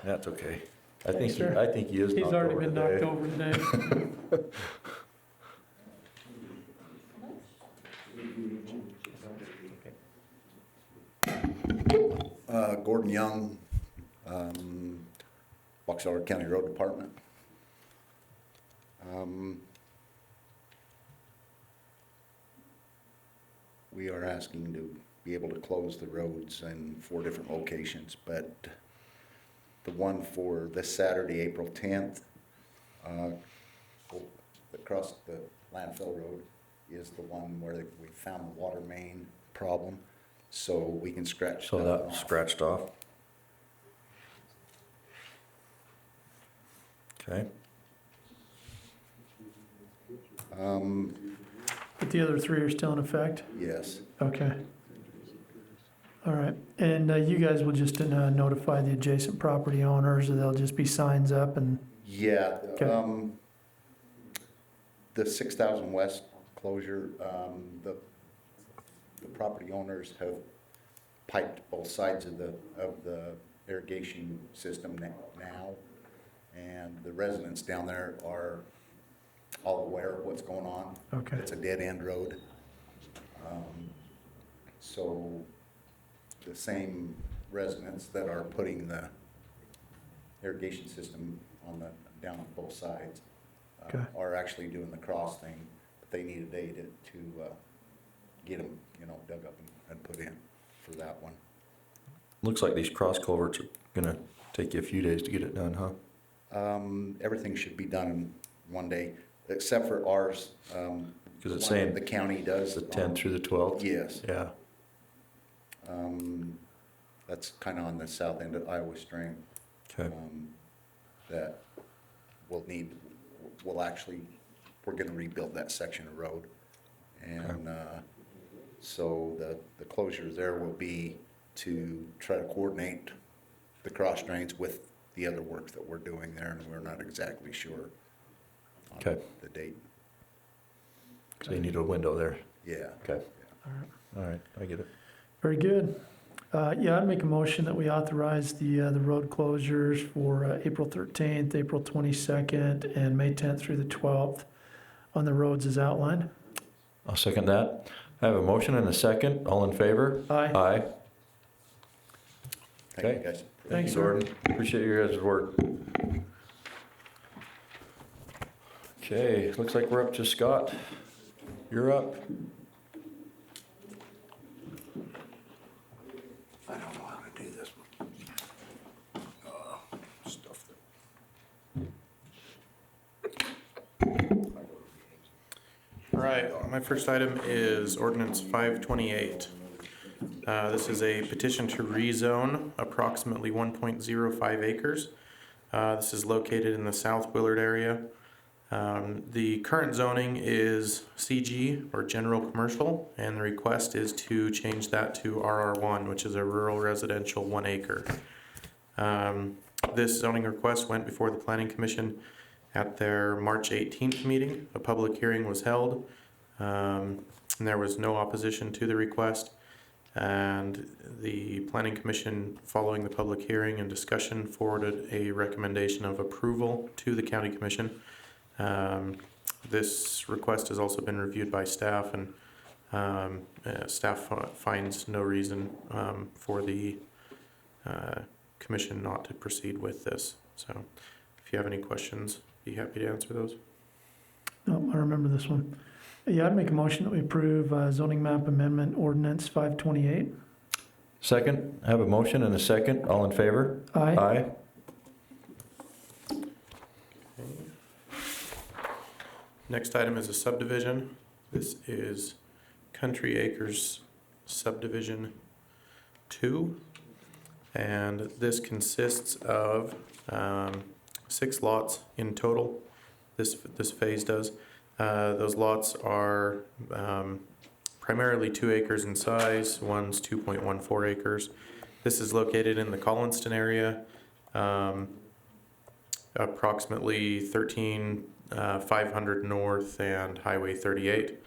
That's okay. Thanks, sir. I think he is he's knocked already over been today. knocked over today. Gordon Young, Box Elder County Road Department. We are asking to be able to close the roads in 4 different locations, but the one for this Saturday, April 10th, across the landfill road is the one where we found the water main problem, so we can scratch So that that off. scratched off. Okay. But the other 3 are still in effect? Yes. Okay. All right, and you guys will just notify the adjacent property owners, or there'll just be signs up and, Yeah, Okay. The 6,000 West closure, the the property owners have piped both sides of the irrigation system now, and the residents down there are all aware of what's going on. Okay. It's a dead-end road. So the same residents that are putting the irrigation system down on both sides Okay. are actually doing the cross thing, but they need a day to get them, dug up and put in for that one. Looks like these cross culverts are gonna take you a few days to get it done, huh? Everything should be done in one day, except for ours. Because it's one saying the county does. the 10th through the 12th? Yes. Yeah. That's kind of on the south end of Iowa String. Okay. That we're gonna rebuild that section of road. And, so the closure there will be to try to coordinate the cross drains with the other work that we're doing there, and we're not exactly sure on Okay. the date. So you need a window there. Yeah. Okay. All right, I get it. Very good. Yeah, I'd make a motion that we authorize the road closures for April 13th, April 22nd, and May 10th through the 12th on the roads as outlined. I'll second that. I have a motion and a second. All in favor? Aye. Aye. Thank you, Okay. guys. Thanks, you, sir. Gordon. Appreciate your guys' work. Okay, looks like we're up to Scott. You're up. I don't know how to do this. Stuff All right, my first item is Ordinance 528. This is a petition to rezone approximately 1.05 acres. This is located in the South Willard area. The current zoning is CG, or General Commercial, and the request is to change that to RR1, which is a rural residential 1 acre. This zoning request went before the Planning Commission at their March 18th meeting. A public hearing was held, and there was no opposition to the request. And the Planning Commission, following the public hearing and discussion, forwarded a recommendation of approval to the County Commission. This request has also been reviewed by staff, and staff finds no reason for the Commission not to proceed with this. So if you have any questions, be happy to answer those. Oh, I remember this one. Yeah, I'd make a motion that we approve zoning map amendment ordinance 528. Second, I have a motion and a second. All in favor? Aye. Aye. Next item is a subdivision. This is Country Acres Subdivision 2. And this consists of 6 lots in total. This phase does. Those lots are primarily 2 acres in size. One's 2.14 acres. This is located in the Collinston area, approximately 13,500 north and Highway 38.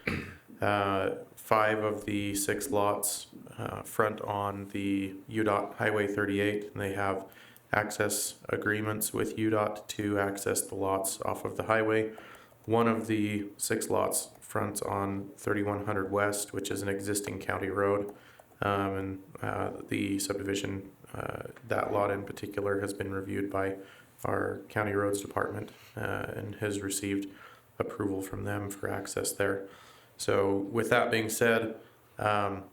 5 of the 6 lots front on the UDOT Highway 38, and they have access agreements with UDOT to access the lots off of the highway. 1 of the 6 lots fronts on 3100 West, which is an existing county road, and the subdivision, that lot in particular, has been reviewed by our county roads department and has received approval from them for access there. So with that being said, all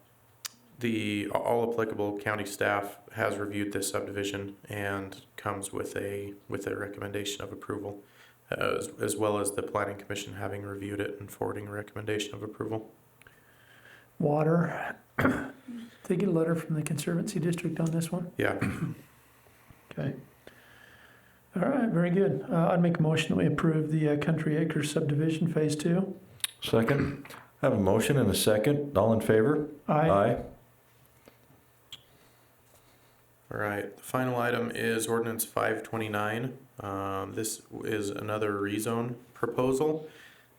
applicable county staff has reviewed this subdivision and comes with a recommendation of approval, as well as the Planning Commission having reviewed it and forwarding a recommendation of approval. Water. They get a letter from the Conservancy District on this one? Yeah. Okay. All right, very good. I'd make a motion that we approve the Country Acres subdivision phase 2. Second, I have a motion and a second. All in favor? Aye. All right, the final item is Ordinance 529. This is another rezone proposal.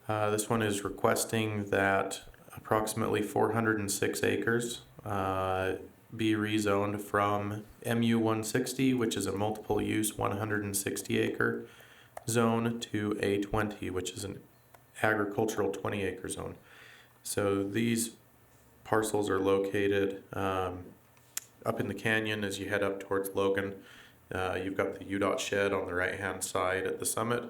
This one is requesting that approximately 406 acres, be rezoned from MU 160, which is a multiple use 160 acre zone, to A20, which is an agricultural 20 acre zone. So these parcels are located up in the canyon as you head up towards Logan. You've got the UDOT shed on the right hand side at the summit.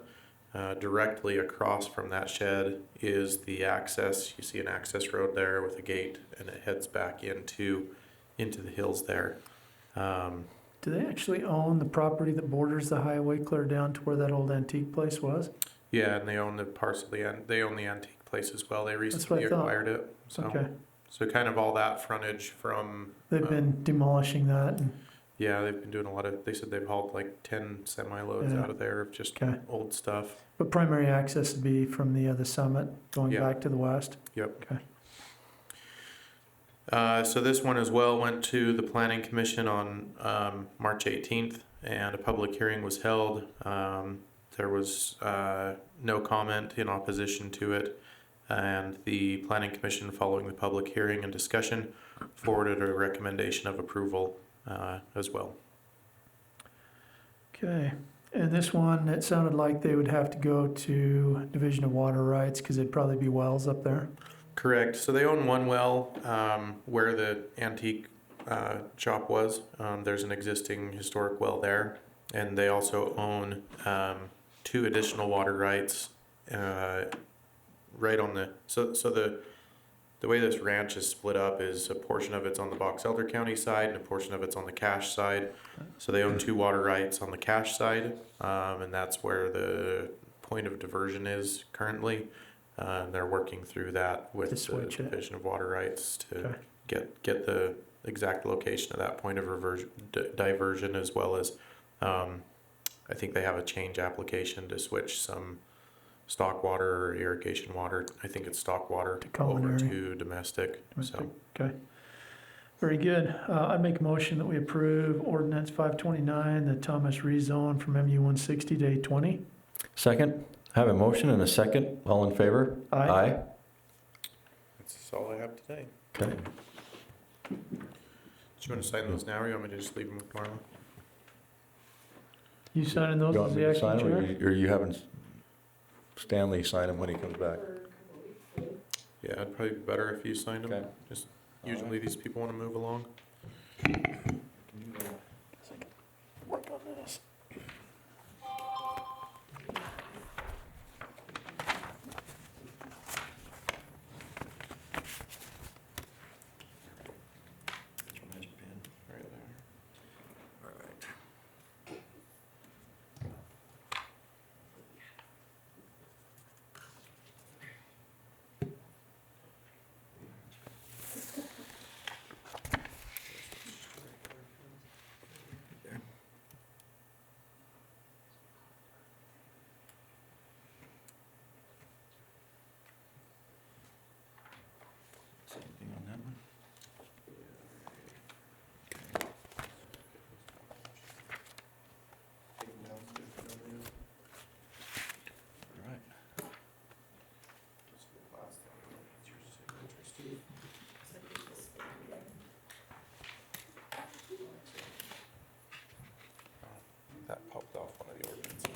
Directly across from that shed is the access. You see an access road there with a gate, and it heads back into the hills there. Do they actually own the property that borders the highway clear down to where that old antique place was? Yeah, and they own the parcel. They own the antique place as well. They what recently I thought. acquired it. So, Okay. so kind of all that frontage from. They've been demolishing that and, Yeah, they've been doing a lot of. They said they've hauled like 10 semi-loads Yeah. out of there of just okay. old stuff. But primary access would be from the other summit going Yeah. back to the west? Yep. Okay. So this one as well went to the Planning Commission on March 18th, and a public hearing was held. There was no comment in opposition to it, and the Planning Commission, following the public hearing and discussion, forwarded a recommendation of approval as well. Okay. And this one, it sounded like they would have to go to Division of Water Rights because there'd probably be wells up there. Correct. So they own one well where the antique shop was. There's an existing historic well there, and they also own 2 additional water rights right on the. So the way this ranch is split up is a portion of it's on the Box Elder County side and a portion of it's on the Cache side. So they own 2 water rights on the Cache side, and that's where the point of diversion is currently. They're working through that with the Division of Water Rights to get the exact location of that point of diversion, as well as I think they have a change application to switch some stock water or irrigation water. I think it's stock water over to domestic. So Okay. Very good. I make a motion that we approve Ordinance 529, the Thomas rezone from MU 160 to A20. Second. I have a motion and a second. All in favor? Aye. that's all I have today. Okay. Do you want to sign those now, or you want me to just leave them with Marla? You signing those You as want me the to sign acting them, chair? or you having Stanley sign them when he comes back? Yeah, it'd probably be better if you signed them. Okay. Just usually these people want to move along. Work on this. Right there. Anything on that one? All right. That popped off one of the ordinances.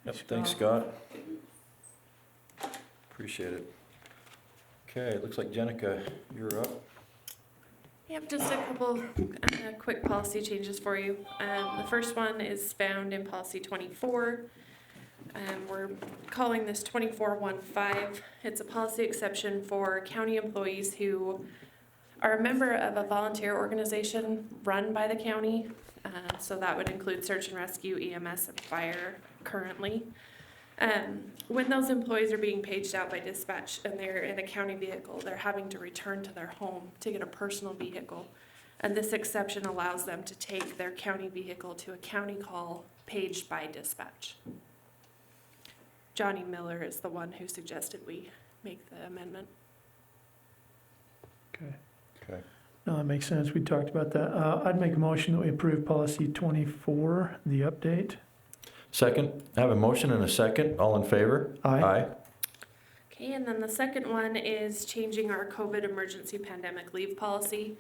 Yep, thanks, Scott. Appreciate it. Okay, it looks like Jenica, you're up. Yep, just a couple quick policy changes for you. The first one is found in policy 24. We're calling this 2415. It's a policy exception for county employees who are a member of a volunteer organization run by the county. So that would include search and rescue, EMS, and fire currently. When those employees are being paged out by dispatch and they're in a county vehicle, they're having to return to their home to get a personal vehicle. And this exception allows them to take their county vehicle to a county call paged by dispatch. Johnny Miller is the one who suggested we make the amendment. Okay. Okay. No, that makes sense. We talked about that. I'd make a motion that we approve policy 24, the update. Second, I have a motion and a second. All in favor? Aye. Okay, and then the second one is changing our COVID emergency pandemic leave policy.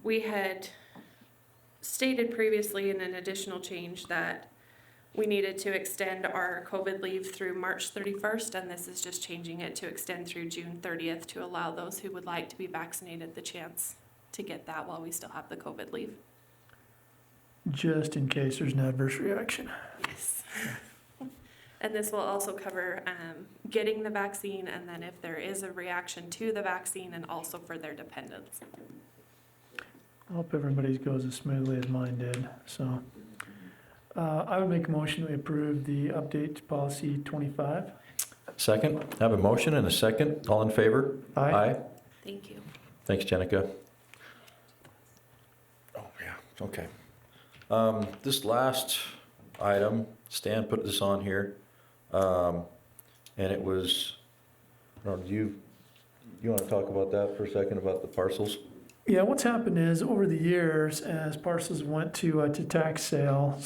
We had stated previously in an additional change that we needed to extend our COVID leave through March 31st, and this is just changing it to extend through June 30th to allow those who would like to be vaccinated the chance to get that while we still have the COVID leave. Just in case there's an adverse reaction. Yes. And this will also cover getting the vaccine, and then if there is a reaction to the vaccine, and also for their dependents. I hope everybody's goes as smoothly as mine did, so. I would make a motion that we approve the update to policy 25. Second, I have a motion and a second. All in favor? Aye. Thank you. Thanks, Jenica. Oh, yeah, okay. This last item, Stan put this on here, and it was, I don't know, do you want to talk about that for a second, about the parcels? Yeah, what's happened is over the years, as parcels went to tax sale,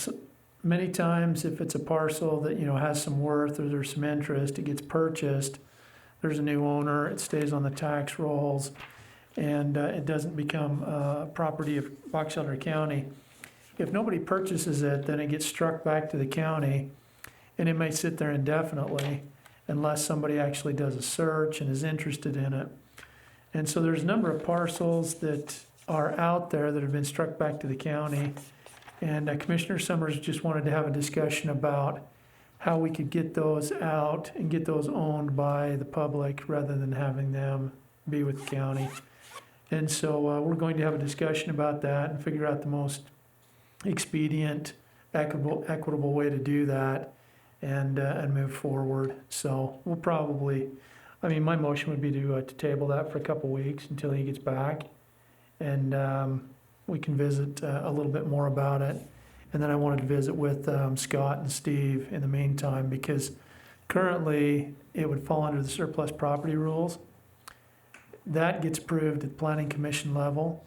many times if it's a parcel that, has some worth or there's some interest, it gets purchased, there's a new owner, it stays on the tax rolls, and it doesn't become property of Box Elder County. If nobody purchases it, then it gets struck back to the county, and it may sit there indefinitely unless somebody actually does a search and is interested in it. And so there's a number of parcels that are out there that have been struck back to the county. And Commissioner Summers just wanted to have a discussion about how we could get those out and get those owned by the public rather than having them be with the county. And so we're going to have a discussion about that and figure out the most expedient, equitable way to do that and move forward. So we'll probably, my motion would be to table that for a couple weeks until he gets back. And we can visit a little bit more about it. And then I wanted to visit with Scott and Steve in the meantime, because currently it would fall under the surplus property rules. That gets approved at the Planning Commission level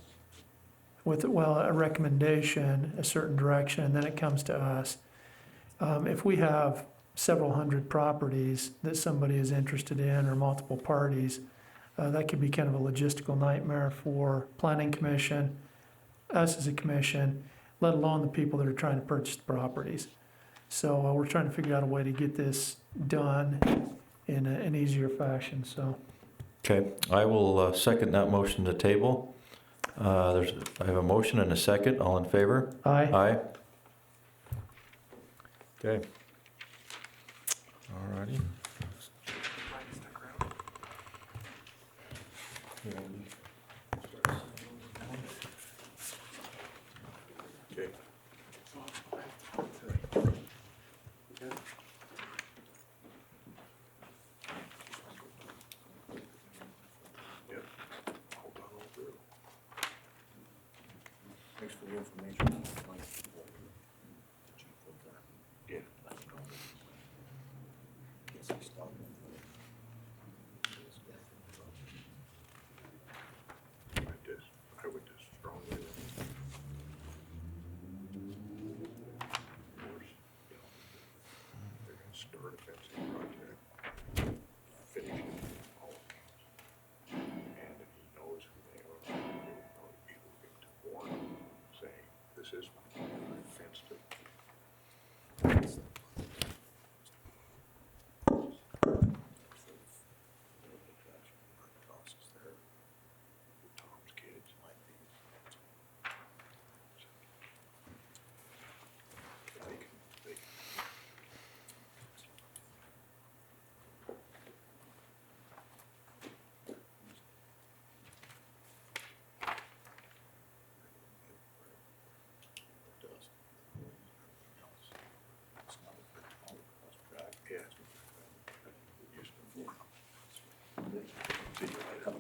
with, a recommendation, a certain direction, and then it comes to us. If we have several hundred properties that somebody is interested in or multiple parties, that could be kind of a logistical nightmare for Planning Commission, us as a commission, let alone the people that are trying to purchase the properties. So we're trying to figure out a way to get this done in an easier fashion, so. Okay, I will second that motion to table. I have a motion and a second. All in favor? Aye. Aye. Okay. All righty. Thanks for the information.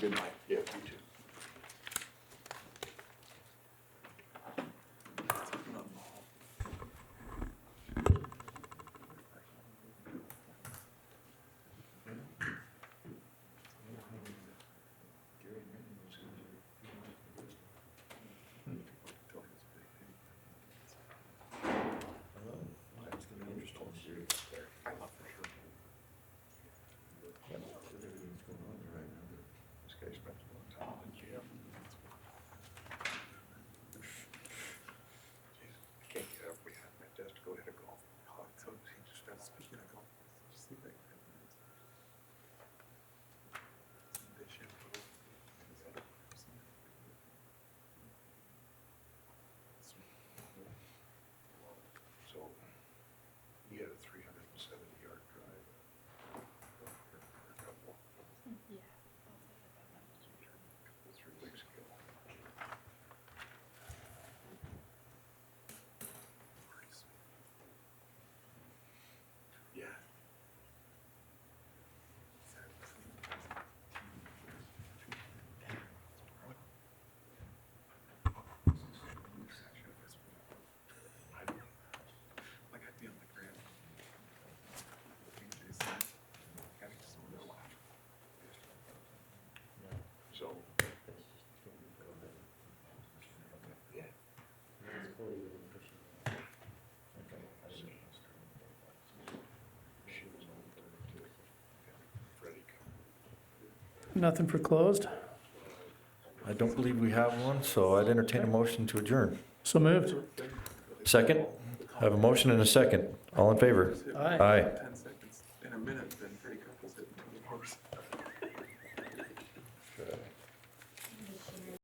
good night. Yeah, you too. Nothing for closed? I don't believe we have one, so I'd entertain a motion to adjourn. So moved. Second? I have a motion and a second. All in favor? Aye. Aye. 10 seconds in a minute.